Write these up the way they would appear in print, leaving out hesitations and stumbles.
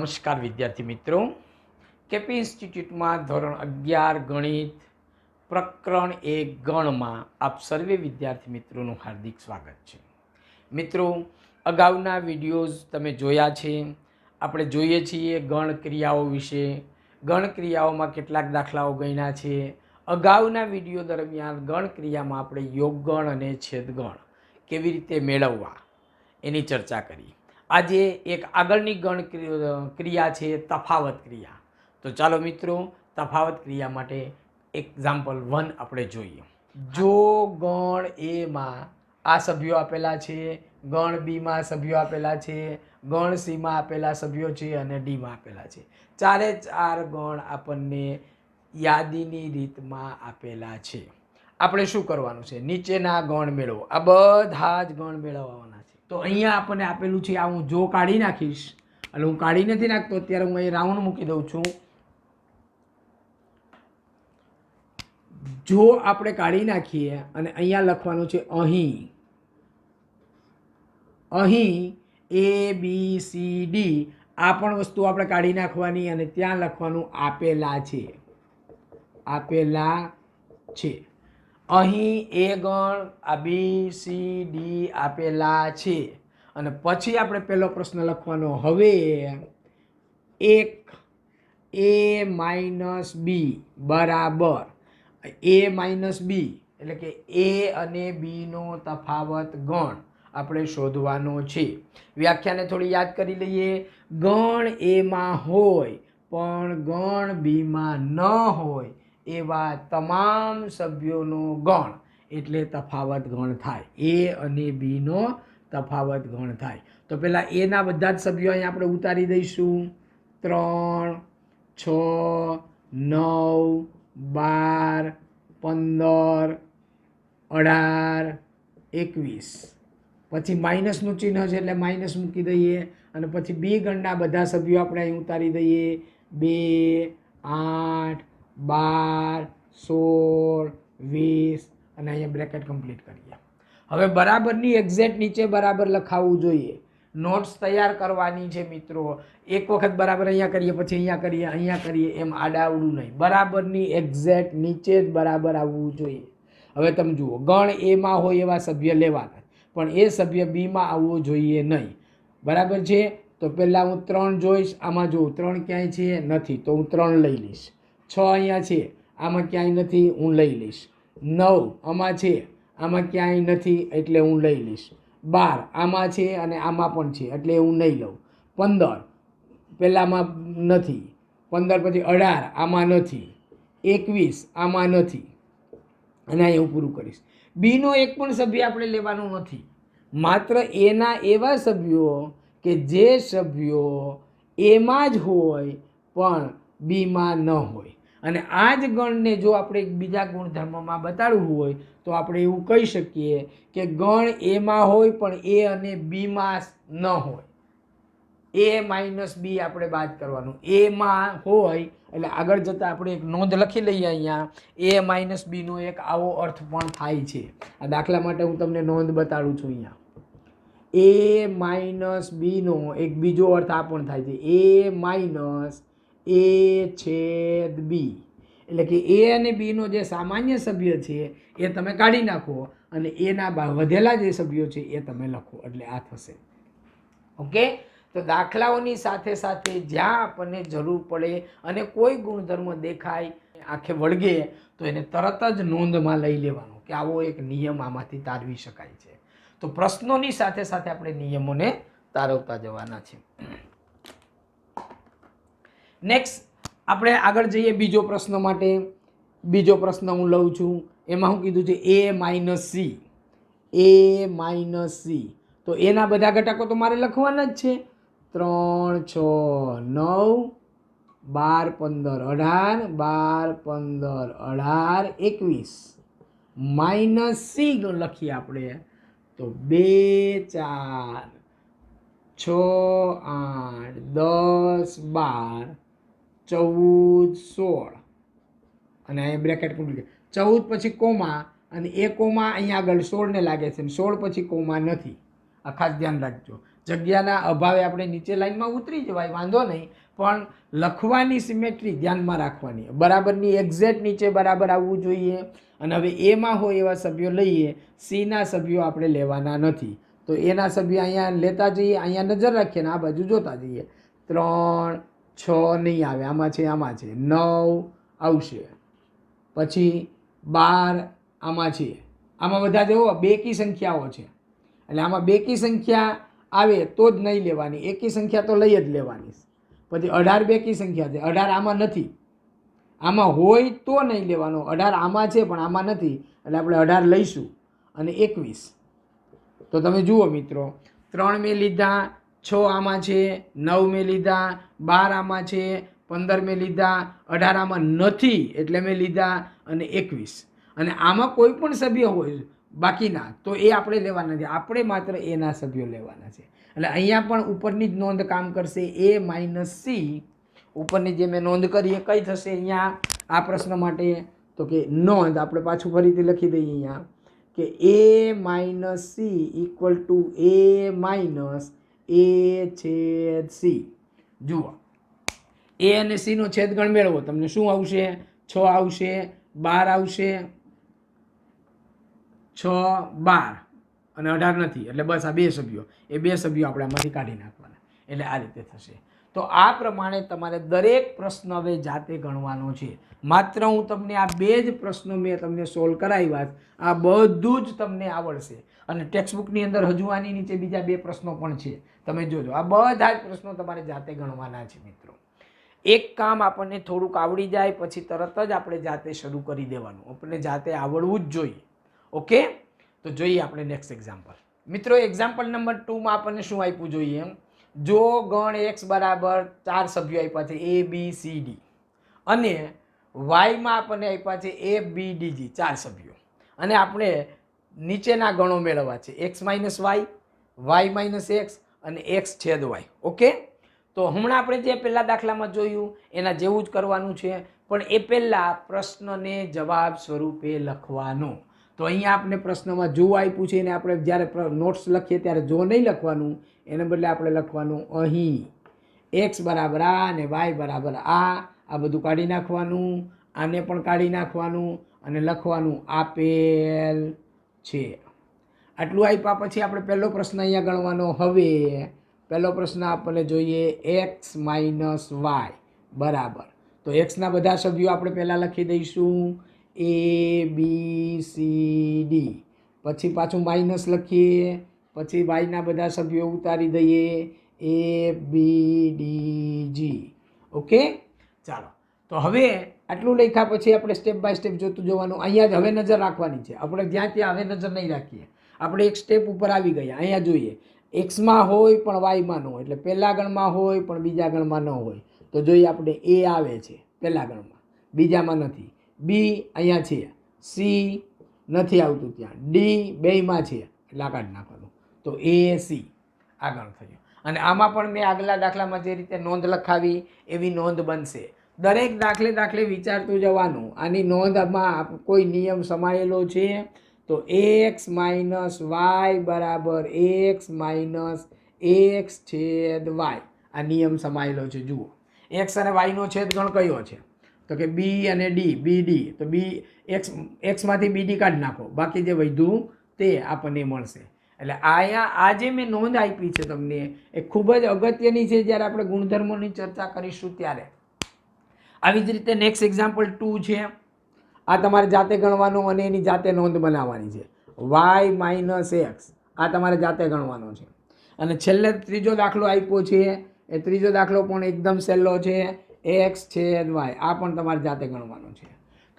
નમસ્કાર વિદ્યાર્થી મિત્રો, કેપી ઇન્સ્ટિટ્યૂટમાં ધોરણ 11 ગણિત પ્રકરણ 1 ગણમાં આપ સર્વે વિદ્યાર્થી મિત્રોનું હાર્દિક સ્વાગત છે. મિત્રો, અગાઉના વિડીયોઝ તમે જોયા છે. આપણે જોઈએ છીએ ગણ ક્રિયાઓ વિશે. ગણ ક્રિયાઓમાં કેટલાક દાખલાઓ ગણ્યા છે. અગાઉના વિડીયો દરમિયાન ગણ ક્રિયામાં આપણે યોગગણ અને છેદગણ કેવી રીતે મેળવવા એની ચર્ચા કરી. આજે એક આગળની ગણ ક્રિયા છે તફાવત ક્રિયા. તો ચાલો મિત્રો, તફાવત ક્રિયા માટે એક્ઝામ્પલ 1 આપણે જોઈએ. જો ગણ એમાં આ સભ્યો આપેલા છે, ગણ બીમાં સભ્યો આપેલા છે, ગણ સીમાં આપેલા સભ્યો છે અને ડીમાં આપેલા છે. ચારે ચાર ગણ આપણને યાદીની રીતમાં આપેલા છે. આપણે શું કરવાનું છે? નીચેના ગણ મેળવો. આ બધા જ ગણ મેળવવાના છે. તો અહીંયા આપણને આપેલું છે, આ હું જો કાઢી નાખીશ, એટલે હું કાઢી નથી નાખતો, અત્યારે હું અહીં રાઉન્ડ મૂકી દઉં છું. જો આપણે કાઢી નાખીએ અને અહીંયા લખવાનું છે અહીં A B C D, આ પણ વસ્તુ આપણે કાઢી નાખવાની અને ત્યાં લખવાનું આપેલા છે. અહીં એ ગણ, આ B C D આપેલા છે. અને પછી આપણે પહેલો પ્રશ્ન લખવાનો. હવે એક A માઇનસ B બરાબર A માઇનસ B, એટલે કે A અને B નો તફાવત ગણ આપણે શોધવાનો છે. વ્યાખ્યાને થોડી યાદ કરી લઈએ. ગણ એમાં હોય પણ ગણ બીમાં ન હોય એવા તમામ સભ્યોનો ગણ એટલે તફાવત ગણ થાય. A અને B નો તફાવત ગણ થાય. તો પહેલાં એના બધા જ સભ્યો અહીં આપણે ઉતારી દઈશું. 3, 6, 9, 12, 15, 18, 21. પછી માઇનસનું ચિહ્ન છે એટલે માઇનસ મૂકી દઈએ. અને પછી બી ગણના બધા સભ્યો આપણે અહીં ઉતારી દઈએ. 2, 8, 12, 16, 20 અને અહીંયા બ્રેકેટ કમ્પ્લીટ કરીએ. હવે બરાબરની એક્ઝેક્ટ નીચે બરાબર લખાવવું જોઈએ. નોટ્સ તૈયાર કરવાની છે મિત્રો. એક વખત બરાબર અહીંયા કરીએ, પછી અહીંયા કરીએ એમ આડાવડું નહીં. બરાબરની એક્ઝેક્ટ નીચે જ બરાબર આવવું જોઈએ. હવે તમે જુઓ, ગણ એમાં હોય એવા સભ્ય લેવાના, પણ એ સભ્ય બીમાં આવવો જોઈએ નહીં. બરાબર છે? તો પહેલાં હું 3 જોઈશ. આમાં જો 3 ક્યાંય છે નથી, તો હું 3 લઈ લઈશ. 6 અહીંયા છે, આમાં ક્યાંય નથી, હું લઈ લઈશ. 9 આમાં છે, આમાં ક્યાંય નથી, એટલે હું લઈ લઈશ. 12 આમાં છે અને આમાં પણ છે, એટલે હું નહીં લઉં. 15 પહેલાંમાં નથી, 15 પછી 18 આમાં નથી, 21 આમાં નથી, અને અહીં હું પૂરું કરીશ. બીનો એક પણ સભ્ય આપણે લેવાનું નથી. માત્ર એના એવા સભ્યો કે જે સભ્યો એમાં જ હોય પણ બીમાં ન હોય. અને આ જ ગણને જો આપણે બીજા ગુણધર્મમાં બતાડવું હોય તો આપણે એવું કહી શકીએ કે ગણ એમાં હોય પણ એ અને બીમાં ન હોય. A માઇનસ B આપણે બાદ કરવાનું. એમાં હોય એટલે આગળ જતાં આપણે એક નોંધ લખી લઈએ. અહીંયા A માઇનસ બીનો એક આવો અર્થ પણ થાય છે. આ દાખલા માટે હું તમને નોંધ બતાડું છું. અહીંયા A માઇનસ બીનો એક બીજો અર્થ આ પણ થાય છે. A માઇનસ A છેદ B, એટલે કે A અને Bનો જે સામાન્ય સભ્ય છે એ તમે કાઢી નાખો અને એના વધેલા જે સભ્યો છે એ તમે લખો, એટલે આ થશે. ઓકે? તો દાખલાઓની સાથે સાથે જ્યાં આપણને જરૂર પડે અને કોઈ ગુણધર્મ દેખાય, આંખે વળગે, તો એને તરત જ નોંધમાં લઈ લેવાનું કે આવો એક નિયમ આમાંથી તારવી શકાય છે. તો પ્રશ્નોની સાથે સાથે આપણે નિયમોને તારવતા જવાના છે. નેક્સ્ટ આપણે આગળ જઈએ બીજો પ્રશ્ન માટે. બીજો પ્રશ્ન હું લઉં છું. એમાં હું કીધું છે A માઇનસ C. તો એના બધા ઘટકો તો મારે લખવાના જ છે. 3, 6, 9, 12, 15, 18, 12, 15, 18, 21. માઇનસ C લખીએ આપણે તો 2, 4, 6, 8, 10, 12, 14, 16 અને અહીં બ્રેકેટ કમ્પ્લીટ. 14 પછી કોમા, અને એ કોમા અહીંયા આગળ 16 ને લાગે છે, 16 પછી કોમા નથી. આ ખાસ ધ્યાન રાખજો. જગ્યાના અભાવે આપણે નીચે લાઈનમાં ઉતરી જવાય, વાંધો નહીં, પણ લખવાની સિમેટ્રી ધ્યાનમાં રાખવાની. બરાબરની એક્ઝેક્ટ નીચે બરાબર આવવું જોઈએ. અને હવે એમાં હોય એવા સભ્યો લઈએ, સીના સભ્યો આપણે લેવાના નથી. તો એના સભ્યો અહીંયા લેતા જઈએ, અહીંયા નજર રાખીએ ને આ બાજુ જોતા જઈએ. 3, 6 નહીં આવે, આમાં છે 9 આવશે, પછી 12 આમાં છે, આમાં બધા જેવો બેકી સંખ્યાઓ છે એટલે આમાં બેકી સંખ્યા આવે તો જ નહીં લેવાની, એકી સંખ્યા તો લઈ જ લેવાની. પછી 18 બેકી સંખ્યા છે, 18 આમાં નથી, આમાં હોય તો નહીં લેવાનો. 18 આમાં છે પણ આમાં નથી એટલે આપણે 18 લઈશું. અને 21 તો તમે જુઓ મિત્રો, 3 મેં લીધા, 6 આમાં છે, 9 મેં લીધા, 12 આમાં છે, 15 મેં લીધા, 18 આમાં નથી એટલે મેં લીધા, અને 21. અને આમાં કોઈ પણ સભ્ય હોય બાકીના તો એ આપણે લેવાના નથી, આપણે માત્ર એના સભ્યો લેવાના છે. એટલે અહીંયા પણ ઉપરની જ નોંધ કામ કરશે, A માઇનસ સી. ઉપરની જે મેં નોંધ કરી એ કઈ થશે અહીંયા આ પ્રશ્ન માટે? તો કે નોંધ આપણે પાછું ફરીથી લખી દઈએ અહીંયા કે A minus C equal to A minus A/C. જુઓ, A અને C નો છેદગણ મેળવો, તમને શું આવશે? 6 આવશે, 12 આવશે, 6, 12 અને 18 નથી એટલે બસ આ બે સભ્યો, એ બે સભ્યો આપણે આમાંથી કાઢી નાખવાના. એટલે આ રીતે થશે. તો આ પ્રમાણે તમારે દરેક પ્રશ્ન હવે જાતે ગણવાનો છે. માત્ર હું તમને આ બે જ પ્રશ્નો મેં તમને સોલ્વ કરાવ્યા, આ બધું જ તમને આવડશે. અને ટેક્સ્ટબુકની અંદર હજુ આની નીચે બીજા 2 પ્રશ્નો પણ છે, તમે જોજો. આ બધા જ પ્રશ્નો તમારે જાતે ગણવાના છે મિત્રો. એક કામ આપણને થોડુંક આવડી જાય પછી તરત જ આપણે જાતે શરૂ કરી દેવાનું, આપણને જાતે આવડવું જ જોઈએ. ઓકે, તો જોઈએ આપણે નેક્સ્ટ એક્ઝામ્પલ. મિત્રો એક્ઝામ્પલ નંબર 2 માં આપણને શું આપ્યું જોઈએ? જો ગણ x બરાબર 4 સભ્યો આપ્યા છે A B C D અને y માં આપણને આપ્યા છે A B D G 4 સભ્યો, અને આપણે નીચેના ગણો મેળવવા છે x minus y minus x અને x છેદ y. ઓકે, તો હમણાં આપણે જે પહેલા દાખલામાં જોયું એના જેવું જ કરવાનું છે, પણ એ પહેલા પ્રશ્નને જવાબ સ્વરૂપે લખવાનો. તો અહીંયા આપણે પ્રશ્નમાં જો આપ્યું છે એને આપણે જ્યારે નોટ્સ લખીએ ત્યારે જો નહીં લખવાનું, એને બદલે આપણે લખવાનું અહીં x બરાબર આ અને y બરાબર આ બધું કાઢી નાખવાનું, આને પણ કાઢી નાખવાનું અને લખવાનું આપેલ છે. આટલું આપ્યા પછી આપણે પહેલો પ્રશ્ન અહીંયા ગણવાનો. હવે પહેલો પ્રશ્ન આપણને જોઈએ x માઇનસ y બરાબર, તો એક્સના બધા સભ્યો આપણે પહેલાં લખી દઈશું A B C D, પછી પાછું માઇનસ લખીએ, પછી વાયના બધા સભ્યો ઉતારી દઈએ A B D G. Okay, ચાલો. તો હવે આટલું લખ્યા પછી આપણે સ્ટેપ બાય સ્ટેપ જોતું જવાનું. અહીંયા જ હવે નજર રાખવાની છે, આપણે જ્યાં ત્યાં હવે નજર નહીં રાખીએ. આપણે એક સ્ટેપ ઉપર આવી ગયા. અહીંયા જોઈએ એક્સમાં હોય પણ વાયમાં ન હોય, એટલે પહેલા ગણમાં હોય પણ બીજા ગણમાં ન હોય. તો જોઈએ આપણે A આવે છે પહેલા ગણમાં, બીજામાં નથી. B અહીંયા છે, C નથી આવતું ત્યાં, D બેયમાં છે એટલે આ કાઢી નાખવાનું. તો A C આગળ થયું. અને આમાં પણ મેં આગલા દાખલામાં જે રીતે નોંધ લખાવી એવી નોંધ બનશે. દરેક દાખલે વિચારતું જવાનું. આની નોંધમાં કોઈ નિયમ સમાયેલો છે તો x માઇનસ y બરાબર x માઇનસ x છેદ y, આ નિયમ સમાયેલો છે. જુઓ, x અને y નો છેદગણ કયો છે? તો કે B અને D, BD. તો B x માંથી BD કાઢી નાખો, બાકી જે વધ્યું તે આપણને મળશે. એટલે અહીંયા આ જે મેં નોંધ આપી છે તમને એ ખૂબ જ અગત્યની છે જ્યારે આપણે ગુણધર્મોની ચર્ચા કરીશું ત્યારે. આવી જ રીતે નેક્સ્ટ એક્ઝામ્પલ 2 છે, આ તમારે જાતે ગણવાનું અને એની જાતે નોંધ બનાવવાની છે. y માઇનસ x આ તમારે જાતે ગણવાનો છે. અને છેલ્લે ત્રીજો દાખલો આપ્યો છે, એ ત્રીજો દાખલો પણ એકદમ સહેલો છે, x છેદ y, આ પણ તમારે જાતે ગણવાનું છે.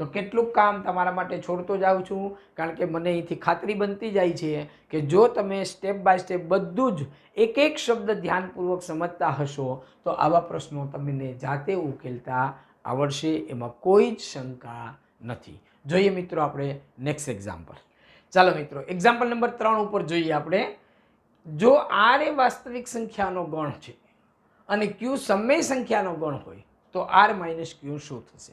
તો કેટલુંક કામ તમારા માટે છોડતો જાઉં છું, કારણ કે મને અહીંથી ખાતરી બનતી જાય છે કે જો તમે સ્ટેપ બાય સ્ટેપ બધું જ એક એક શબ્દ ધ્યાનપૂર્વક સમજતા હશો તો આવા પ્રશ્નો તમને જાતે ઉકેલતા આવડશે, એમાં કોઈ જ શંકા નથી. જોઈએ મિત્રો આપણે નેક્સ્ટ એક્ઝામ્પલ. ચાલો મિત્રો એક્ઝામ્પલ નંબર 3 ઉપર જોઈએ આપણે. જો r એ વાસ્તવિક સંખ્યાનો ગણ છે અને q સમય સંખ્યાનો ગણ હોય તો r માઇનસ q શું થશે?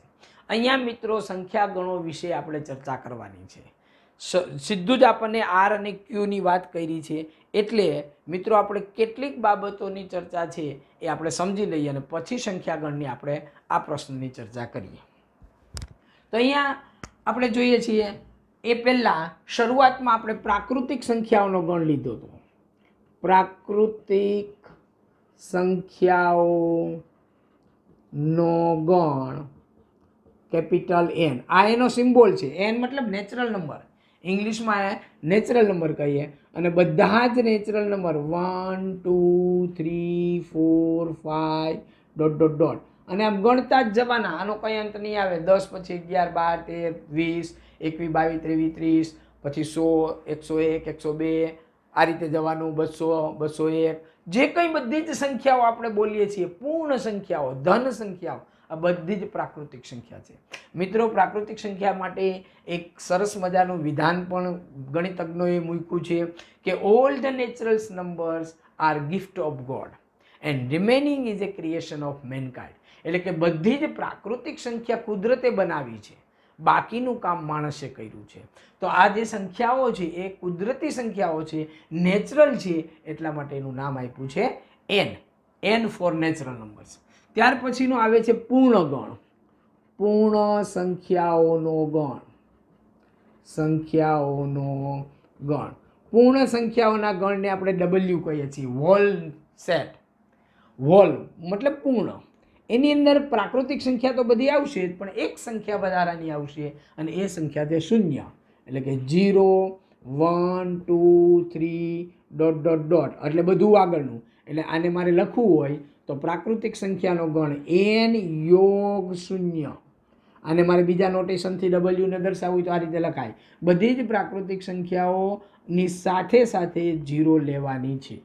અહીંયા મિત્રો સંખ્યા ગણો વિશે આપણે ચર્ચા કરવાની છે. સીધું જ આપણને આર અને ક્યુની વાત કરી છે. એટલે મિત્રો આપણે કેટલીક બાબતોની ચર્ચા છે એ આપણે સમજી લઈએ અને પછી સંખ્યાગણની આપણે આ પ્રશ્નની ચર્ચા કરીએ. તો અહીંયા આપણે જોઈએ છીએ એ પહેલાં શરૂઆતમાં આપણે પ્રાકૃતિક સંખ્યાઓનો ગણ લીધો હતો. પ્રાકૃતિક સંખ્યાઓનો ગણ કેપિટલ એન. આ એનો સિમ્બોલ છે. એન મતલબ નેચરલ નંબર, ઇંગ્લિશમાં નેચરલ નંબર કહીએ. અને બધા જ natural number 1 2 3 4 5 dot dot dot અને આમ ગણતા જ જવાના. આનો કંઈ અંત નહીં આવે. 10 પછી 11 12 13 20 21 22 30 પછી 100 101 102 આ રીતે જવાનું. 200 201 જે કંઈ બધી જ સંખ્યાઓ આપણે બોલીએ છીએ, પૂર્ણ સંખ્યાઓ, ધન સંખ્યાઓ, આ બધી જ પ્રાકૃતિક સંખ્યા છે. મિત્રો પ્રાકૃતિક સંખ્યા માટે એક સરસ મજાનું વિધાન પણ ગણિતજ્ઞોએ મૂક્યું છે કે all the natural numbers R gift of God and remaining is A creation of mankind. એટલે કે બધી જ પ્રાકૃતિક સંખ્યા કુદરતે બનાવી છે, બાકીનું કામ માણસે કર્યું છે. તો આ જે સંખ્યાઓ છે એ કુદરતી સંખ્યાઓ છે, નેચરલ છે, એટલા માટે એનું નામ આપ્યું છે N. N for natural numbers. ત્યાર પછીનો આવે છે પૂર્ણ ગણ. પૂર્ણ સંખ્યાઓનો ગણ. સંખ્યાઓનો ગણ. પૂર્ણ સંખ્યાઓના ગણને આપણે ડબલ્યુ કહીએ છીએ. Hall set. હોલ મતલબ પૂર્ણ. એની અંદર પ્રાકૃતિક સંખ્યા તો બધી આવશે જ, પણ એક સંખ્યા વધારાની આવશે અને એ સંખ્યા છે શૂન્ય. એટલે કે 0 1 2 3 ડોટ ડોટ ડોટ એટલે બધું આગળનું. એટલે આને મારે લખવું હોય તો પ્રાકૃતિક સંખ્યાનો ગણ એન યોગ શૂન્ય. આને મારે બીજા નોટેશનથી ડબલ્યુને દર્શાવવું તો આ રીતે લખાય. બધી જ પ્રાકૃતિક સંખ્યાઓની સાથે સાથે 0 લેવાની છે.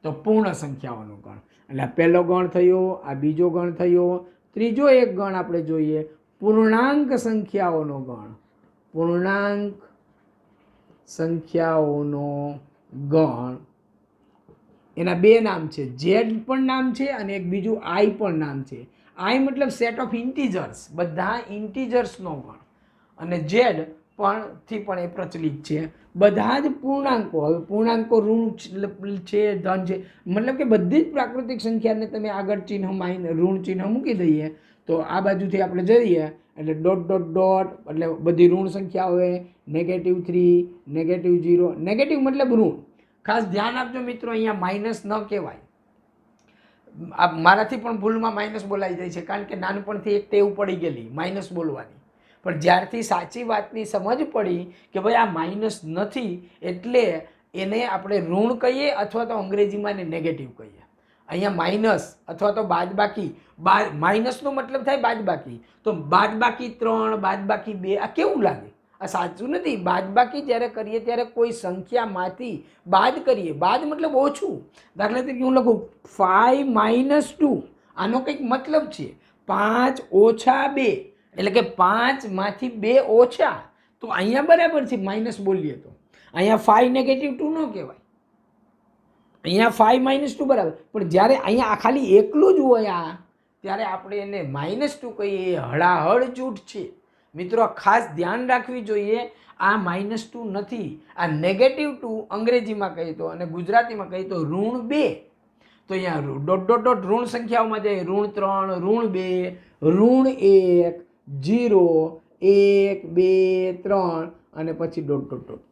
તો પૂર્ણ સંખ્યાઓનો ગણ. એટલે આ પહેલો ગણ થયો, આ બીજો ગણ થયો. ત્રીજો એક ગણ આપણે જોઈએ પૂર્ણાંક સંખ્યાઓનો ગણ. પૂર્ણાંક સંખ્યાઓનો ગણ. એના બે નામ છે. ઝેડ પણ નામ છે અને એક બીજું આઈ પણ નામ છે. આઈ મતલબ સેટ ઓફ ઇન્ટીજર્સ, બધા ઇન્ટીજર્સનો ગણ. અને ઝેડ થી પણ એ પ્રચલિત છે. બધા જ પૂર્ણાંકો. હવે પૂર્ણાંકો ઋણ છે, ધન છે, મતલબ કે બધી જ પ્રાકૃતિક સંખ્યાને તમે આગળ ચિહ્ન ઋણ ચિહ્ન મૂકી દઈએ તો આ બાજુથી આપણે જઈએ એટલે ડોટ ડોટ ડોટ એટલે બધી ઋણ સંખ્યા હોય. -3 -0. નેગેટિવ મતલબ ઋણ. ખાસ ધ્યાન આપજો મિત્રો, અહીંયા માઇનસ ન કહેવાય. આ મારાથી પણ ભૂલમાં માઇનસ બોલાઈ જાય છે, કારણ કે નાનપણથી એક ટેવ પડી ગયેલી માઇનસ બોલવાની. પણ જ્યારથી સાચી વાતની સમજ પડી કે ભાઈ આ માઇનસ નથી, એટલે એને આપણે ઋણ કહીએ અથવા તો અંગ્રેજીમાં એને નેગેટિવ કહીએ. અહીંયા માઇનસ અથવા તો બાદબાકી. માઇનસનો મતલબ થાય બાદબાકી. તો બાદબાકી 3 બાદબાકી 2 આ કેવું લાગે? આ સાચું નથી. બાદબાકી જ્યારે કરીએ ત્યારે કોઈ સંખ્યામાંથી બાદ કરીએ. બાદ મતલબ ઓછું. દાખલા તરીકે હું લખું 5 - 2. આનો કંઈક મતલબ છે. 5 - 2 એટલે કે 5 માંથી 2 ઓછા. તો અહીંયા બરાબર છે માઇનસ બોલીએ તો. અહીંયા 5 -2 ન કહેવાય. અહીંયા 5 - 2 બરાબર. પણ જ્યારે અહીંયા ખાલી એકલું જ હોય આ, ત્યારે આપણે એને -2 કહીએ. હળાહળ જૂઠ છે મિત્રો. ખાસ ધ્યાન રાખવી જોઈએ. આ -2 નથી, આ -2 અંગ્રેજીમાં કહી તો અને ગુજરાતીમાં કહી તો ઋણ 2. તો અહીંયા ડોટ ડોટ ડોટ ઋણ સંખ્યાઓમાં જાય. ઋણ 3 ઋણ 2 ઋણ 1 0 1 2 3 અને પછી ડોટ ડોટ ડોટ.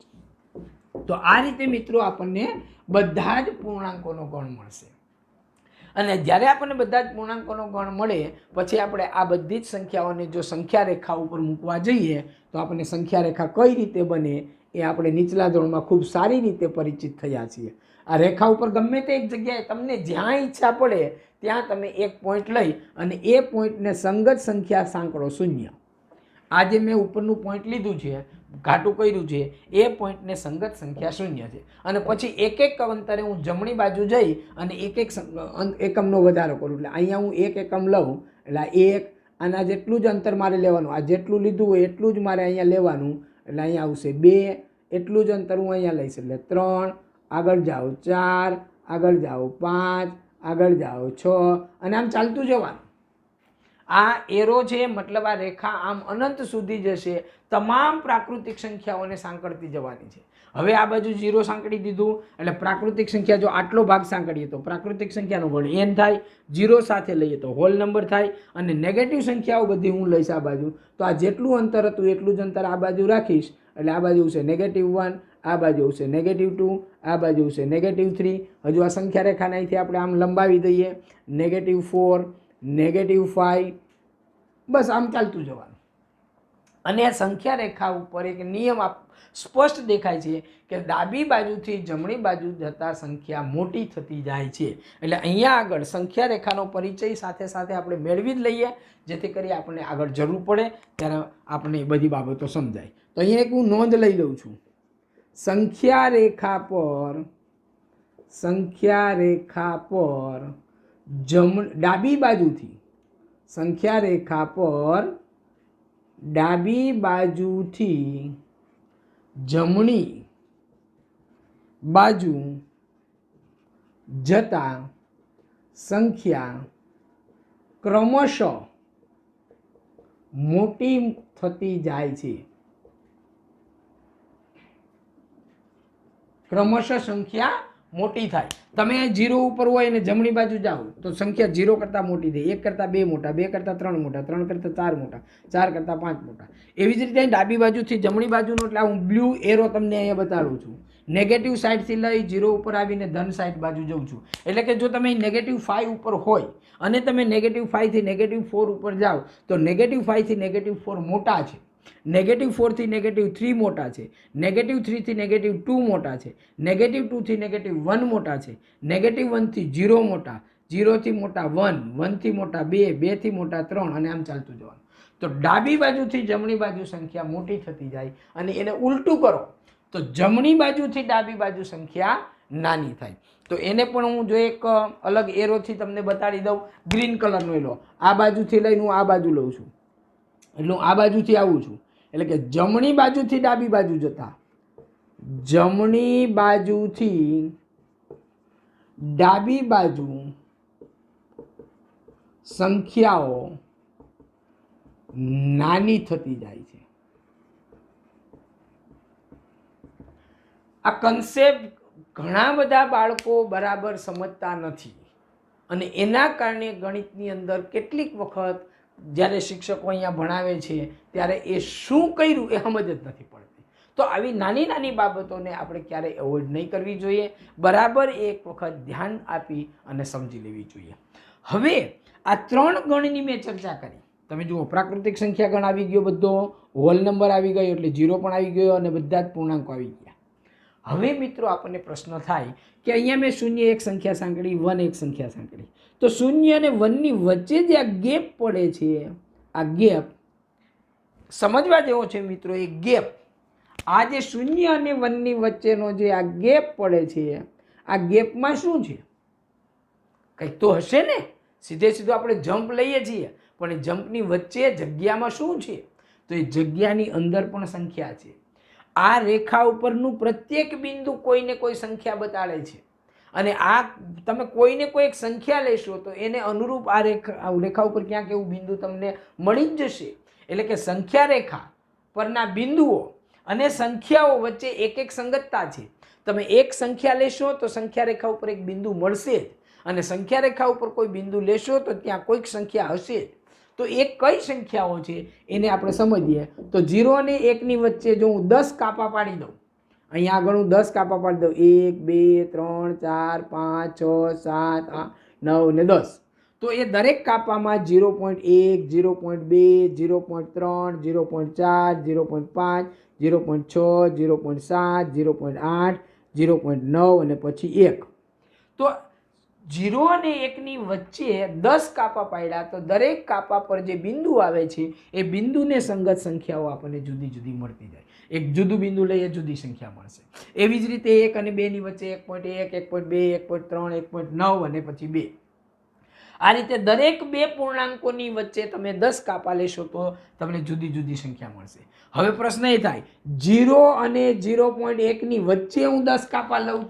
તો આ રીતે મિત્રો આપણને બધા જ પૂર્ણાંકોનો ગણ મળશે. અને જ્યારે આપણને બધા જ પૂર્ણાંકોનો ગણ મળે પછી આપણે આ બધી જ સંખ્યાઓને જો સંખ્યા રેખા ઉપર મૂકવા જઈએ તો આપણને સંખ્યા રેખા કઈ રીતે બને એ આપણે નીચલા ધોરણમાં ખૂબ સારી રીતે પરિચિત થયા છીએ. આ રેખા ઉપર ગમે તે એક જગ્યાએ તમને જ્યાં ઈચ્છા પડે ત્યાં તમે એક પોઈન્ટ લઈ અને એ પોઈન્ટને સંગત સંખ્યા સાંકળો 0. આ જે મેં ઉપરનું પોઈન્ટ લીધું છે, ઘાટું કર્યું છે, એ પોઈન્ટને સંગત સંખ્યા 0 છે. અને પછી એક એક અંતરે હું જમણી બાજુ જઈ અને એક એક એકમનો વધારો કરું. એટલે અહીંયા હું 1 એકમ લઉં એટલે 1 આના જેટલું જ અંતર મારે લેવાનું. આ જેટલું લીધું હોય એટલું જ મારે અહીંયા લેવાનું. એટલે અહીંયા આવશે 2. એટલું જ અંતર હું અહીંયા લઈશ એટલે 3. આગળ જાઓ 4, આગળ જાઓ 5, આગળ જાઓ 6 અને આમ ચાલતું જવાનું. આ એરો છે મતલબ આ રેખા આમ અનંત સુધી જશે, તમામ પ્રાકૃતિક સંખ્યાઓને સાંકળતી જવાની છે. હવે આ બાજુ 0 સાંકળી દીધું એટલે પ્રાકૃતિક સંખ્યા જો આટલો ભાગ સાંકળીએ તો પ્રાકૃતિક સંખ્યાનો ગણ n થાય, 0 સાથે લઈએ તો હોલ નંબર થાય, અને નેગેટિવ સંખ્યાઓ બધી હું લઈશ આ બાજુ, તો આ જેટલું અંતર હતું એટલું જ અંતર આ બાજુ રાખીશ એટલે આ બાજુ છે -1, આ બાજુ છે -2, આ બાજુ છે -3. હજુ આ સંખ્યા રેખાને અહીંથી આપણે આમ લંબાવી દઈએ, -4, -5, બસ આમ ચાલતું જવાનું. અને આ સંખ્યા રેખા ઉપર એક નિયમ સ્પષ્ટ દેખાય છે કે ડાબી બાજુથી જમણી બાજુ જતા સંખ્યા મોટી થતી જાય છે. એટલે અહીંયા આગળ સંખ્યા રેખાનો પરિચય સાથે સાથે આપણે મેળવી જ લઈએ, જેથી કરી આપણને આગળ જરૂર પડે ત્યારે આપણને બધી બાબતો સમજાય. તો અહીંયા એક હું નોંધ લઈ લઉં છું. સંખ્યા રેખા પર ડાબી બાજુથી સંખ્યા રેખા પર ડાબી બાજુથી જમણી બાજુ જતા સંખ્યા ક્રમશઃ મોટી થતી જાય છે. ક્રમશઃ સંખ્યા મોટી થાય. તમે 0 ઉપર હોય અને જમણી બાજુ જાઓ તો સંખ્યા 0 કરતાં મોટી થાય, 1 કરતાં 2 મોટા, 2 કરતાં 3 મોટા, 3 કરતાં 4 મોટા, 4 કરતાં 5 મોટા. એવી જ રીતે ડાબી બાજુથી જમણી બાજુનો એટલે હું બ્લુ એરો તમને અહીંયા બતાડું છું. નેગેટિવ સાઈડથી લઈ 0 ઉપર આવીને ધન સાઈડ બાજુ જઉં છું. એટલે કે જો તમે -5 ઉપર હોય અને તમે -5 થી -4 ઉપર જાઓ તો -5 થી -4 મોટા છે, -4 થી -3 મોટા છે, -3 થી -2 મોટા છે, -2 થી -1 મોટા છે, -1 થી 0 મોટા, 0 થી મોટા 1, 1 થી મોટા 2, 2 થી મોટા 3 અને આમ ચાલતું જવાનું. તો ડાબી બાજુથી જમણી બાજુ સંખ્યા મોટી થતી જાય અને એને ઉલટું કરો તો જમણી બાજુથી ડાબી બાજુ સંખ્યા નાની થાય. તો એને પણ હું જો એક અલગ એરોથી તમને બતાડી દઉં, ગ્રીન કલરનો લો, આ બાજુથી લઈને હું આ બાજુ લઉં છું એટલે હું આ બાજુથી આવું છું. એટલે કે જમણી બાજુથી ડાબી બાજુ જતા, જમણી બાજુથી ડાબી બાજુ સંખ્યાઓ નાની થતી જાય છે. આ કન્સેપ્ટ ઘણા બધા બાળકો બરાબર સમજતા નથી અને એના કારણે ગણિતની અંદર કેટલીક વખત જ્યારે શિક્ષકો અહીંયા ભણાવે છે ત્યારે એ શું કર્યું એ સમજ જ નથી પડતી. તો આવી નાની નાની બાબતોને આપણે ક્યારેય એવોઇડ નહીં કરવી જોઈએ, બરાબર એક વખત ધ્યાન આપી અને સમજી લેવી જોઈએ. હવે આ 3 ગણની મેં ચર્ચા કરી. તમે જુઓ પ્રાકૃતિક સંખ્યા ગણ આવી ગયો, બધો હોલ નંબર આવી ગયો એટલે 0 પણ આવી ગયો અને બધા જ પૂર્ણાંકો આવી ગયા. હવે મિત્રો આપણને પ્રશ્ન થાય કે અહીંયા મેં 0 એક સંખ્યા સાંકળી, 1 એક સંખ્યા સાંકળી, તો 0 અને 1 ની વચ્ચે જે આ ગેપ પડે છે, આ ગેપ સમજવા જેવો છે મિત્રો. એ ગેપ, આ જે 0 અને 1 ની વચ્ચેનો જે આ ગેપ પડે છે, આ ગેપમાં શું છે? કંઈક તો હશે ને. સીધે સીધું આપણે જમ્પ લઈએ છીએ પણ એ જમ્પની વચ્ચે જગ્યામાં શું છે? તો એ જગ્યાની અંદર પણ સંખ્યા છે. આ રેખા ઉપરનું પ્રત્યેક બિંદુ કોઈને કોઈ સંખ્યા બતાડે છે અને આ તમે કોઈને કોઈ એક સંખ્યા લેશો તો એને અનુરૂપ આ રેખા ઉપર ક્યાંક એવું બિંદુ તમને મળી જ જશે. એટલે કે સંખ્યા રેખા પરના બિંદુઓ અને સંખ્યાઓ વચ્ચે એક એક સંગતતા છે. તમે એક સંખ્યા લેશો તો સંખ્યા રેખા ઉપર એક બિંદુ મળશે જ, અને સંખ્યા રેખા ઉપર કોઈ બિંદુ લેશો તો ત્યાં કોઈક સંખ્યા હશે જ. તો એ કઈ સંખ્યાઓ છે એને આપણે સમજીએ. તો 0 અને 1 ની વચ્ચે જો હું 10 કાપા પાડી દઉં, અહીંયા આગળ હું 10 કાપા પાડી દઉં, 1 2 3 4 5 6 7 8 9 અને 10, તો એ દરેક કાપામાં 0.1 0.2 0.3 0.4 0.5 0.6 0.7 0.8 0.9 અને પછી 1. તો 0 અને 1 ની વચ્ચે 10 કાપા પાડ્યા તો દરેક કાપા પર જે બિંદુ આવે છે એ બિંદુને સંગત સંખ્યાઓ આપણને જુદી જુદી મળતી જાય. એક જુદું બિંદુ લઈએ જુદી સંખ્યા મળશે. એવી જ રીતે 1 અને 2 ની વચ્ચે 1.1 1.2 1.3 1.9 અને પછી 2. આ રીતે દરેક બે પૂર્ણાંકોની વચ્ચે તમે 10 કાપા લેશો તો તમને જુદી જુદી સંખ્યા મળશે. હવે પ્રશ્ન એ થાય 0 અને 0.1 ની વચ્ચે હું 10 કાપા લઉં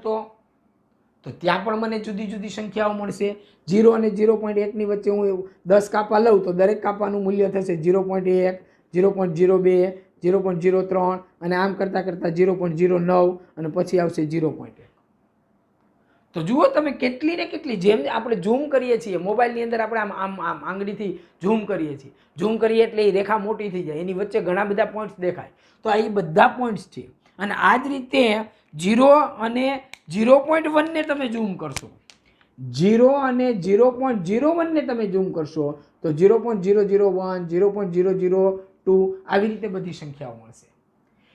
તો ત્યાં પણ મને જુદી જુદી સંખ્યાઓ મળશે. 0 અને 0.1ની વચ્ચે હું 10 કાપા લઉં તો દરેક કાપાનું મૂલ્ય થશે 0.1, 0.02, 0.03 અને આમ કરતાં કરતાં 0.09 અને પછી આવશે 0.1. તો જુઓ તમે કેટલી ને કેટલી, જેમ આપણે ઝૂમ કરીએ છીએ મોબાઈલની અંદર, આપણે આમ આમ આમ આંગળીથી ઝૂમ કરીએ છીએ, ઝૂમ કરીએ એટલે એ રેખા મોટી થઈ જાય, એની વચ્ચે ઘણા બધા પોઈન્ટ્સ દેખાય. તો આ એ બધા પોઈન્ટ્સ છે. અને આ જ રીતે 0 અને 0.1ને તમે ઝૂમ કરશો, 0 અને 0.01ને તમે ઝૂમ કરશો તો 0.001, 0.002 આવી રીતે બધી સંખ્યાઓ મળશે.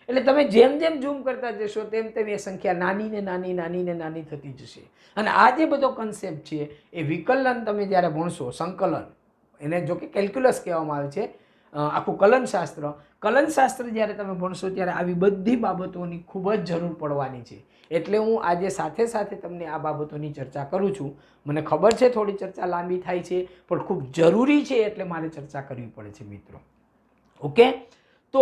એટલે તમે જેમ જેમ ઝૂમ કરતા જશો તેમ તેમ એ સંખ્યા નાની ને નાની નાની ને નાની થતી જશે. અને આ જે બધો કન્સેપ્ટ છે એ વિકલન તમે જ્યારે ભણશો, સંકલન, એને જો કે કેલ્ક્યુલસ કહેવામાં આવે છે, આખું કલનશાસ્ત્ર જ્યારે તમે ભણશો ત્યારે આવી બધી બાબતોની ખૂબ જ જરૂર પડવાની છે. એટલે હું આજે સાથે સાથે તમને આ બાબતોની ચર્ચા કરું છું. મને ખબર છે થોડી ચર્ચા લાંબી થાય છે, પણ ખૂબ જરૂરી છે એટલે મારે ચર્ચા કરવી પડે છે મિત્રો. ઓકે, તો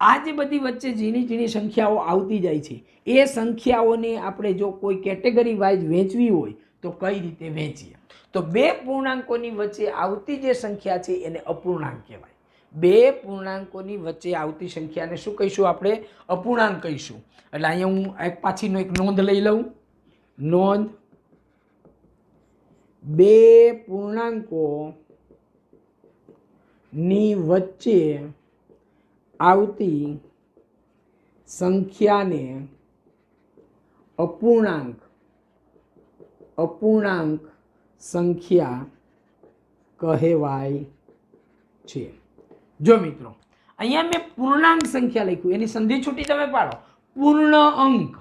આ જે બધી વચ્ચે ઝીણી ઝીણી સંખ્યાઓ આવતી જાય છે એ સંખ્યાઓને આપણે જો કોઈ કેટેગરી વાઇઝ વહેંચવી હોય તો કઈ રીતે વહેંચીએ? તો બે પૂર્ણાંકોની વચ્ચે આવતી જે સંખ્યા છે એને અપૂર્ણાંક કહેવાય. બે પૂર્ણાંકોની વચ્ચે આવતી સંખ્યાને શું કહીશું આપણે? અપૂર્ણાંક કહીશું. એટલે અહીંયા હું એક પાછીનો એક નોંધ લઈ લઉં. નોંધ, બે પૂર્ણાંકો ની વચ્ચે આવતી સંખ્યાને અપૂર્ણાંક સંખ્યા કહેવાય છે. જો મિત્રો અહીંયા મેં પૂર્ણાંક સંખ્યા લખ્યું, એની સંધિ છૂટી તમે પાડો. પૂર્ણ અંક,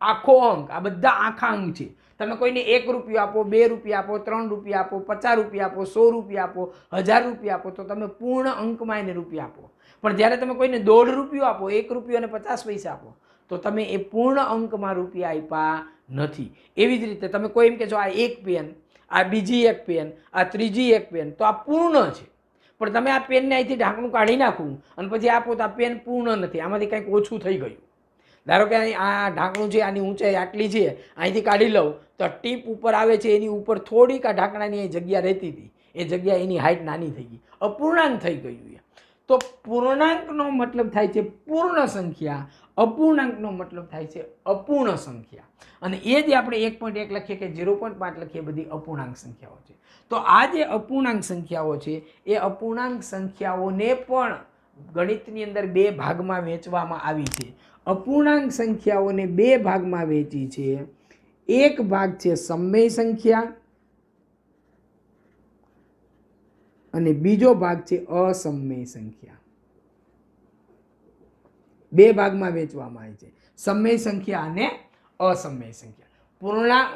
આખો અંક, આ બધા આખા અંક છે. તમે કોઈને 1 રૂપિયો આપો, 2 રૂપિયા આપો, 3 રૂપિયા આપો, 50 રૂપિયા આપો, 100 રૂપિયા આપો, 1000 રૂપિયા આપો તો તમે પૂર્ણ અંકમાં એને રૂપિયા આપો. પણ જ્યારે તમે કોઈને 1.5 રૂપિયો આપો, 1 રૂપિયો અને 50 પૈસા આપો તો તમે એ પૂર્ણ અંકમાં રૂપિયા આપ્યા નથી. એવી જ રીતે તમે કોઈ એમ કે આ એક પેન, આ બીજી એક પેન, આ ત્રીજી એક પેન, તો આ પૂર્ણ છે. પણ તમે આ પેનને અહીંથી ઢાંકણું કાઢી નાખવું અને પછી આપો તો આ પેન પૂર્ણ નથી, આમાંથી કંઈક ઓછું થઈ ગયું. ધારો કે આ ઢાંકણું છે, આની ઊંચાઈ આટલી છે, અહીંથી કાઢી લઉં તો ટીપ ઉપર આવે છે, એની ઉપર થોડીક આ ઢાંકણાની જગ્યા રહેતી હતી, એ જગ્યા એની હાઈટ નાની થઈ ગઈ, અપૂર્ણાંક થઈ ગયું. તો પૂર્ણાંકનો મતલબ થાય છે પૂર્ણ સંખ્યા, અપૂર્ણાંકનો મતલબ થાય છે અપૂર્ણ સંખ્યા. અને એ જે આપણે 1.1 લખીએ કે 0.5 લખીએ, બધી અપૂર્ણાંક સંખ્યાઓ છે. તો આ જે અપૂર્ણાંક સંખ્યાઓ છે એ અપૂર્ણાંક સંખ્યાઓને પણ ગણિતની અંદર બે ભાગમાં વહેંચવામાં આવી છે. અપૂર્ણાંક સંખ્યાઓને બે ભાગમાં વહેંચી છે. એક ભાગ છે સમય સંખ્યા અને બીજો ભાગ છે અસમય સંખ્યા. બે ભાગમાં વહેંચવામાં આવી છે, સમય સંખ્યા અને અસમય સંખ્યા. પૂર્ણાંક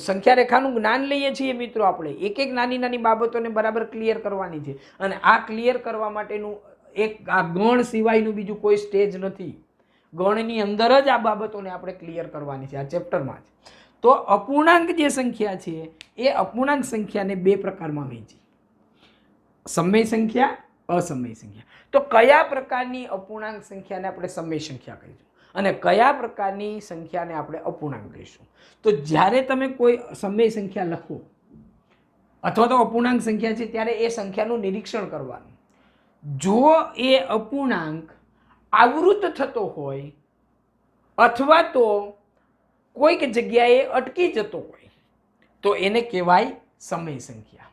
સંખ્યા રેખાનું જ્ઞાન લઈએ છીએ મિત્રો આપણે, એક એક નાની નાની બાબતોને બરાબર ક્લિયર કરવાની છે. અને આ ક્લિયર કરવા માટેનું આ ગણ સિવાયનું બીજું કોઈ સ્ટેજ નથી. ગણની અંદર જ આ બાબતોને આપણે ક્લિયર કરવાની છે આ ચેપ્ટરમાં જ. તો અપૂર્ણાંક જે સંખ્યા છે એ અપૂર્ણાંક સંખ્યાને બે પ્રકારમાં વહેંચી, સમય સંખ્યા, અસમય સંખ્યા. તો કયા પ્રકારની અપૂર્ણાંક સંખ્યાને આપણે સમય સંખ્યા કહીશું અને કયા પ્રકારની સંખ્યાને આપણે અપૂર્ણાંક કહીશું? તો જ્યારે તમે કોઈ સમય સંખ્યા લખો અથવા તો અપૂર્ણાંક સંખ્યા છે ત્યારે એ સંખ્યાનું નિરીક્ષણ કરવાનું. જો એ અપૂર્ણાંક આવૃત થતો હોય અથવા તો કોઈક જગ્યાએ અટકી જતો હોય તો એને કહેવાય સમય સંખ્યા.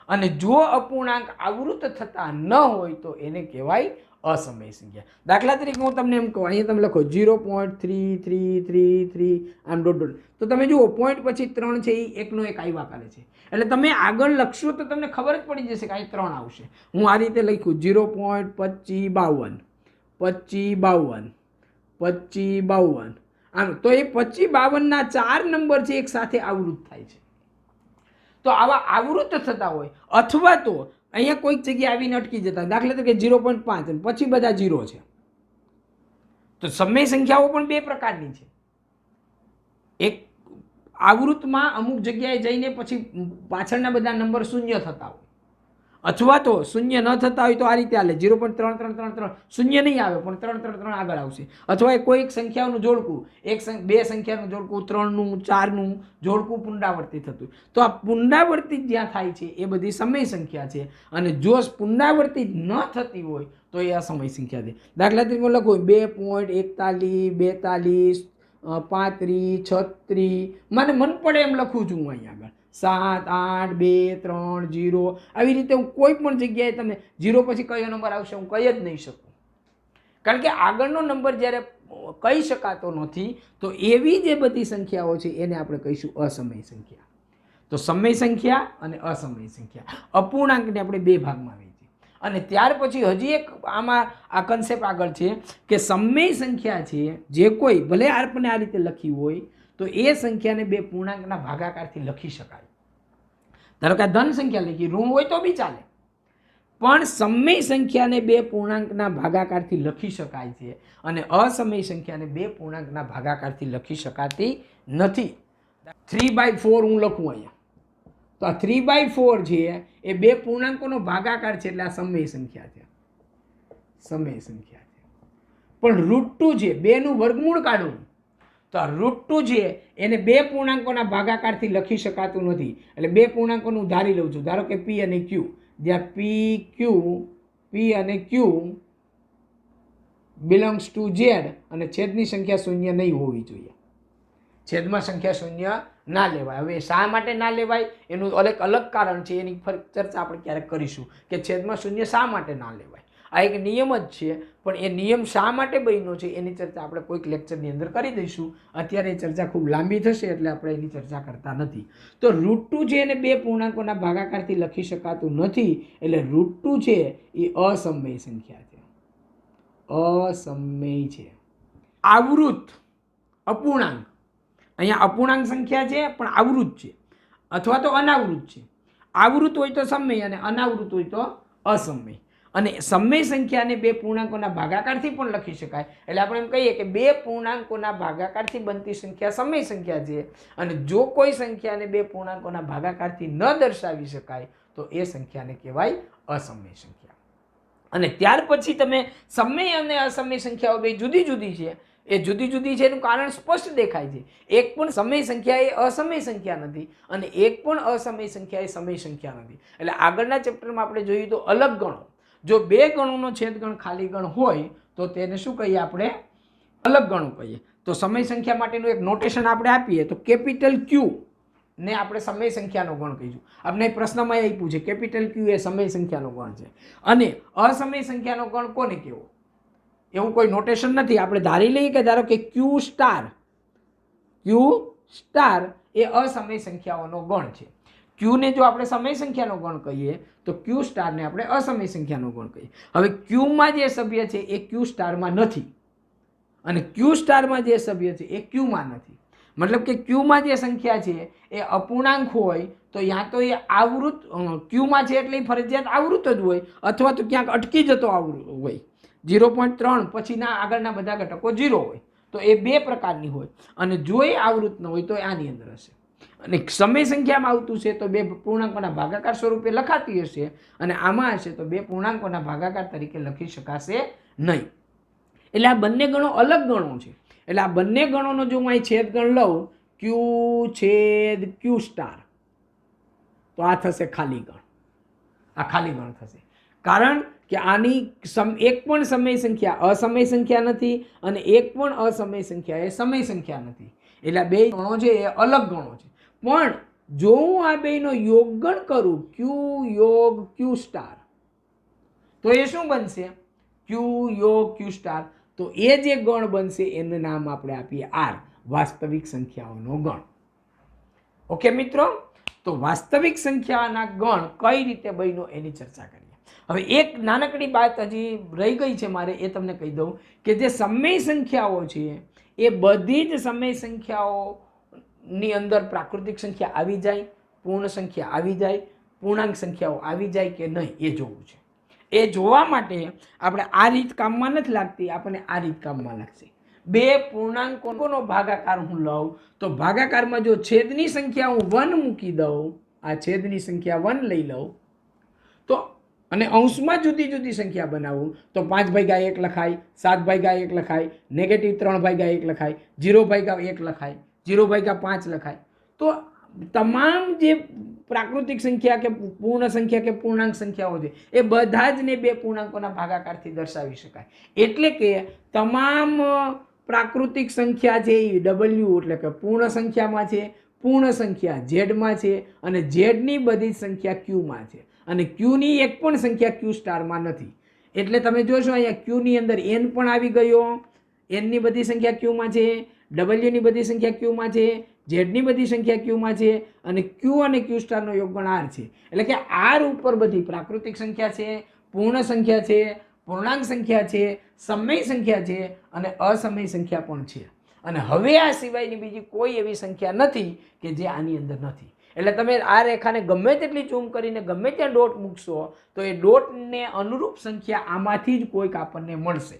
અને જો અપૂર્ણાંક આવૃત થતા ન હોય તો એને કહેવાય અસમય સંખ્યા. દાખલા તરીકે હું તમને એમ કહું, અહીંયા તમે લખો 0.3333 આમ ડોટ ડોટ, તો તમે જુઓ પોઈન્ટ પછી 3 છે એ એકનો એક આવ્યા કરે છે. એટલે તમે આગળ લખશો તો તમને ખબર જ પડી જશે કે અહીં 3 આવશે. હું આ રીતે લખ્યું 0.2552 2552 2552 આમ, તો એ 2552ના 4 નંબર છે એક સાથે આવૃત થાય છે. તો આવા આવૃત થતા હોય અથવા તો અહીંયા કોઈક જગ્યાએ આવીને અટકી જતા, દાખલા તરીકે 0.5 પછી બધા 0 છે. તો સમય સંખ્યાઓ પણ બે પ્રકારની છે. એક આવૃતમાં અમુક જગ્યાએ જઈને પછી પાછળના બધા નંબર શૂન્ય થતા હોય અથવા તો શૂન્ય ન થતા હોય તો આ રીતે હાલે 0.3333 શૂન્ય નહીં આવે પણ 333 આગળ આવશે. અથવા કોઈ એક સંખ્યાનું જોડકું બે સંખ્યાનું જોડકું 3નું 4નું જોડકું પુનરાવર્તિત થતું. તો આ પુનરાવર્તિત જ્યાં થાય છે એ બધી સમય સંખ્યા છે. અને જો પુનરાવર્તિત ન થતી હોય તો એ અસમય સંખ્યા છે. દાખલા તરીકે લખો 2.41 42 35 36 મને મન પડે એમ લખું છું હું અહીંયા આગળ 7 8 2 3 0 આવી રીતે હું કોઈ પણ જગ્યાએ તમે 0 પછી કયો નંબર આવશે હું કહી જ નહીં શકું, કારણ કે આગળનો નંબર જ્યારે કહી શકાતો નથી તો એવી જે બધી સંખ્યાઓ છે એને આપણે કહીશું અસમય સંખ્યા. તો સમય સંખ્યા અને અસમય સંખ્યા અપૂર્ણાંકને આપણે બે ભાગમાં વહેંચીએ. અને ત્યાર પછી હજી એક આમાં આ કન્સેપ્ટ આગળ છે કે સમય સંખ્યા છે જે કોઈ ભલે આપણને આ રીતે લખી હોય તો એ સંખ્યાને બે પૂર્ણાંકના ભાગાકારથી લખી શકાય. ધારો કે ધન સંખ્યા લખી ઋણ હોય તો બી ચાલે, પણ સમય સંખ્યાને બે પૂર્ણાંકના ભાગાકારથી લખી શકાય છે અને અસમય સંખ્યાને બે પૂર્ણાંકના ભાગાકારથી લખી શકાતી નથી. 3/4 હું લખું અહીંયા તો આ 3/4 છે એ બે પૂર્ણાંકોનો ભાગાકાર છે એટલે આ સમય સંખ્યા છે, સમય સંખ્યા છે. પણ √2 છે બેનું વર્ગમૂળ કાઢવું તો આ √2 છે એને બે પૂર્ણાંકોના ભાગાકારથી લખી શકાતું નથી. એટલે બે પૂર્ણાંકોનું ધારી લઉં છું, ધારો કે P અને Q, જ્યાં P અને Q બિલોંગ્સ ટુ Z અને છેદની સંખ્યા શૂન્ય નહીં હોવી જોઈએ. છેદમાં સંખ્યા શૂન્ય ના લેવાય. હવે શા માટે ના લેવાય એનું અલગ કારણ છે, એની ચર્ચા આપણે ક્યારેક કરીશું કે છેદમાં શૂન્ય શા માટે ના લેવાય. આ એક નિયમ જ છે, પણ એ નિયમ શા માટે બન્યો છે એની ચર્ચા આપણે કોઈક લેક્ચરની અંદર કરી દઈશું. અત્યારે એ ચર્ચા ખૂબ લાંબી થશે એટલે આપણે એની ચર્ચા કરતા નથી. તો √2 છે એને બે પૂર્ણાંકોના ભાગાકારથી લખી શકાતું નથી એટલે √2 છે એ અસમય સંખ્યા છે, અસમય છે. આવૃત અપૂર્ણાંક, અહીંયા અપૂર્ણાંક સંખ્યા છે પણ આવૃત છે અથવા તો અનાવૃત છે. આવૃત હોય તો સમય અને અનાવૃત હોય તો અસમય. અને સમય સંખ્યાને બે પૂર્ણાંકોના ભાગાકારથી પણ લખી શકાય. એટલે આપણે એમ કહીએ કે બે પૂર્ણાંકોના ભાગાકારથી બનતી સંખ્યા સમય સંખ્યા છે અને જો કોઈ સંખ્યાને બે પૂર્ણાંકોના ભાગાકારથી ન દર્શાવી શકાય તો એ સંખ્યાને કહેવાય અસમય સંખ્યા. અને ત્યાર પછી તમે સમય અને અસમય સંખ્યાઓ બે જુદી જુદી છે, એ જુદી જુદી છે એનું કારણ સ્પષ્ટ દેખાય છે. એક પણ સમય સંખ્યા એ અસમય સંખ્યા નથી અને એક પણ અસમય સંખ્યા એ સમય સંખ્યા નથી. એટલે આગળના ચેપ્ટરમાં આપણે જોયું તો અલગ ગણો, જો બે ગણોનો છેદગણ ખાલી ગણ હોય તો તેને શું કહીએ આપણે? અલગ ગણો કહીએ. તો સમય સંખ્યા માટેનું એક નોટેશન આપણે આપીએ તો કેપિટલ Q ને આપણે સમય સંખ્યાનો ગણ કહીશું. આપણે પ્રશ્નમાં આપ્યું છે કેપિટલ Q એ સમય સંખ્યાનો ગણ છે અને અસમય સંખ્યાનો ગણ કોને કહેવો એવું કોઈ નોટેશન નથી. આપણે ધારી લઈએ કે ધારો કે Q સ્ટાર એ અસમય સંખ્યાઓનો ગણ છે. Q ને જો આપણે સમય સંખ્યાનો ગણ કહીએ તો Q સ્ટારને આપણે અસમય સંખ્યાનો ગણ કહીએ. હવે Q માં જે સભ્ય છે એ Q સ્ટારમાં નથી અને Q સ્ટારમાં જે સભ્ય છે એ Q માં નથી. મતલબ કે Q માં જે સંખ્યા છે એ અપૂર્ણાંક હોય તો યા તો એ આવૃત Q માં છે એટલે ફરજિયાત આવૃત જ હોય અથવા તો ક્યાંક અટકી જતો આવૃત હોય. 0.3 પછીના આગળના બધા ઘટકો 0 હોય તો એ બે પ્રકારની હોય અને જો એ આવૃત ન હોય તો આની અંદર હશે. અને સમય સંખ્યામાં આવતું છે તો બે પૂર્ણાંકોના ભાગાકાર સ્વરૂપે લખાતી હશે અને આમાં હશે તો બે પૂર્ણાંકોના ભાગાકાર તરીકે લખી શકાશે નહીં. એટલે આ બંને ગણો અલગ ગણો છે. એટલે આ બંને ગણોનો જો હું અહીં છેદ ગણ લઉં Q સ્ટાર તો આ થશે ખાલી ગણ, આ ખાલી ગણ થશે. કારણ કે આની એક પણ સમય સંખ્યા અસમય સંખ્યા નથી અને એક પણ અસમય સંખ્યા એ સમય સંખ્યા નથી. એટલે આ બે ગણો છે એ અલગ ગણો છે. પણ જો હું આ બેનો યોગગણ કરું Q યોગ Q સ્ટાર તો એ શું બનશે? Q યોગ Q સ્ટાર. તો એ જે ગણ બનશે એનું નામ આપણે આપીએ R, વાસ્તવિક સંખ્યાઓનો ગણ. ઓકે મિત્રો, તો વાસ્તવિક સંખ્યાના ગણ કઈ રીતે બન્યો એની ચર્ચા કરીએ. હવે એક નાનકડી વાત હજી રહી ગઈ છે મારે એ તમને કહી દઉં કે જે સમય સંખ્યાઓ છે એ બધી જ સમય સંખ્યાઓની અંદર પ્રાકૃતિક સંખ્યા આવી જાય, પૂર્ણ સંખ્યા આવી જાય, પૂર્ણાંક સંખ્યાઓ આવી જાય કે નહીં એ જોવું છે. એ જોવા માટે આપણે આ રીત કામમાં નથી લાગતી, આપણને આ રીત કામમાં લાગશે. બે પૂર્ણાંકોનો ભાગાકાર હું લઉં તો ભાગાકારમાં જો છેદની સંખ્યા હું 1 મૂકી દઉં, આ છેદની સંખ્યા 1 લઈ લઉં તો અને અંશમાં જુદી જુદી સંખ્યા બનાવું તો 5/1 લખાય, 7/1 લખાય, -3/1 લખાય, 0/1 લખાય, 0/5 લખાય. તો તમામ જે પ્રાકૃતિક સંખ્યા કે પૂર્ણ સંખ્યા કે પૂર્ણાંક સંખ્યાઓ છે એ બધા જ ને બે પૂર્ણાંકોના ભાગાકારથી દર્શાવી શકાય. એટલે કે તમામ પ્રાકૃતિક સંખ્યા છે એ W એટલે કે પૂર્ણ સંખ્યામાં છે, પૂર્ણ સંખ્યા ઝેડમાં છે અને ઝેડની બધી સંખ્યા ક્યુમાં છે અને ક્યુની એક પણ સંખ્યા ક્યુ સ્ટારમાં નથી. એટલે તમે જોશો અહીંયા ક્યુની અંદર એન પણ આવી ગયો, એનની બધી સંખ્યા ક્યુમાં છે, ડબલ્યુની બધી સંખ્યા ક્યુમાં છે, ઝેડની બધી સંખ્યા ક્યુમાં છે અને ક્યુ અને ક્યુ સ્ટારનો યોગગુણ આર છે. એટલે કે આર ઉપર બધી પ્રાકૃતિક સંખ્યા છે, પૂર્ણ સંખ્યા છે, પૂર્ણાંક સંખ્યા છે, સમય સંખ્યા છે અને અસમય સંખ્યા પણ છે. અને હવે આ સિવાયની બીજી કોઈ એવી સંખ્યા નથી કે જે આની અંદર નથી. એટલે તમે આ રેખાને ગમે તેટલી ઝૂમ કરીને ગમે ત્યાં ડોટ મૂકશો તો એ ડોટને અનુરૂપ સંખ્યા આમાંથી જ કોઈક આપણને મળશે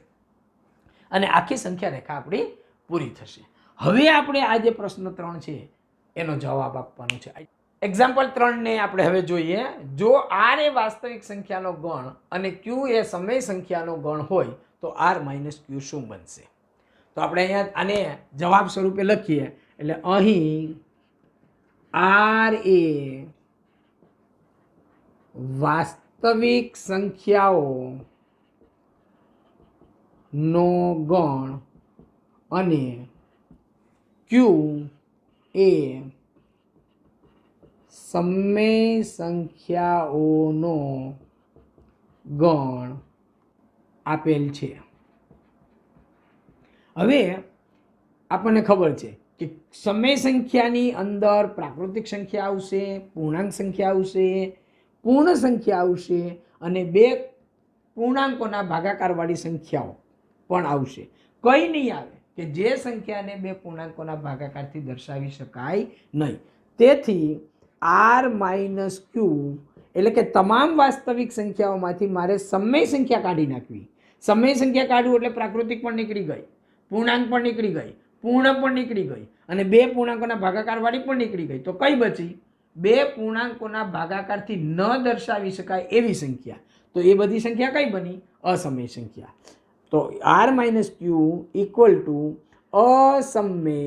અને આખી સંખ્યા રેખા આપણી પૂરી થશે. હવે આપણે આ જે પ્રશ્ન 3 છે એનો જવાબ આપવાનો છે. એક્ઝામ્પલ 3 ને આપણે હવે જોઈએ. જો r એ વાસ્તવિક સંખ્યાનો ગણ અને q એ સમય સંખ્યાનો ગણ હોય તો r - q શું બનશે? તો આપણે અહીંયા આને જવાબ સ્વરૂપે લખીએ. એટલે અહીં r એ વાસ્તવિક સંખ્યાઓ નો ગણ અને q એ સમય સંખ્યાઓનો ગણ આપેલ છે. હવે આપણને ખબર છે કે સમય સંખ્યાની અંદર પ્રાકૃતિક સંખ્યા આવશે, પૂર્ણાંક સંખ્યા આવશે, પૂર્ણ સંખ્યા આવશે અને બે પૂર્ણાંકોના ભાગાકારવાળી સંખ્યાઓ પણ આવશે. કઈ નહીં આવે કે જે સંખ્યાને બે પૂર્ણાંકોના ભાગાકારથી દર્શાવી શકાય નહીં. તેથી r - q એટલે કે તમામ વાસ્તવિક સંખ્યાઓમાંથી મારે સમય સંખ્યા કાઢી નાખવી. સમય સંખ્યા કાઢવું એટલે પ્રાકૃતિક પણ નીકળી ગઈ, પૂર્ણાંક પણ નીકળી ગઈ, પૂર્ણ પણ નીકળી ગઈ અને બે પૂર્ણાંકોના ભાગાકારવાળી પણ નીકળી ગઈ. તો કઈ બચી? બે પૂર્ણાંકોના ભાગાકારથી ન દર્શાવી શકાય એવી સંખ્યા. તો એ બધી સંખ્યા કઈ બની? અસમય સંખ્યા. તો r - q ઇક્વલ ટુ અસમય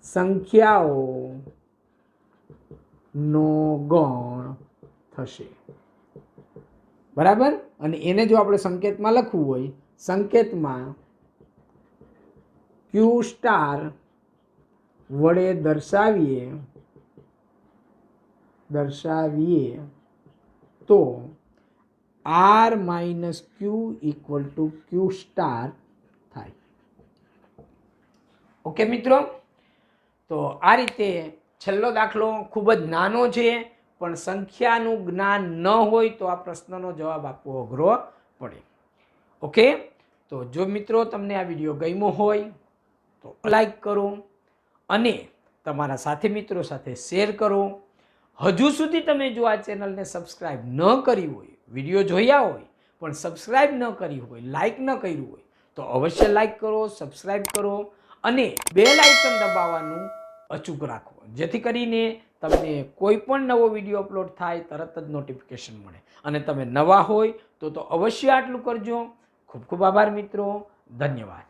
સંખ્યાઓ નો ગણ થશે. બરાબર? અને એને જો આપણે સંકેતમાં લખવું હોય, સંકેતમાં q સ્ટાર વડે દર્શાવીએ તો r - q equal to q star થાય. ઓકે મિત્રો, તો આ રીતે છેલ્લો દાખલો ખૂબ જ નાનો છે પણ સંખ્યાનું જ્ઞાન ન હોય તો આ પ્રશ્નનો જવાબ આપવો અઘરો પડે. ઓકે, તો જો મિત્રો તમને આ વિડીયો ગમ્યો હોય તો લાઈક કરો અને તમારા સાથી મિત્રો સાથે શેર કરો. હજુ સુધી તમે જો આ ચેનલને સબસ્ક્રાઈબ ન કરી હોય, વિડીયો જોયા હોય પણ સબસ્ક્રાઈબ ન કરી હોય, લાઈક ન કર્યું હોય તો અવશ્ય લાઈક કરો, સબસ્ક્રાઈબ કરો અને બેલ આઇકન દબાવવાનું અચૂક રાખો, જેથી કરીને તમને કોઈ પણ નવો વિડીયો અપલોડ થાય તરત જ નોટિફિકેશન મળે. અને તમે નવા હોય તો અવશ્ય આટલું કરજો. ખૂબ ખૂબ આભાર મિત્રો. ધન્યવાદ.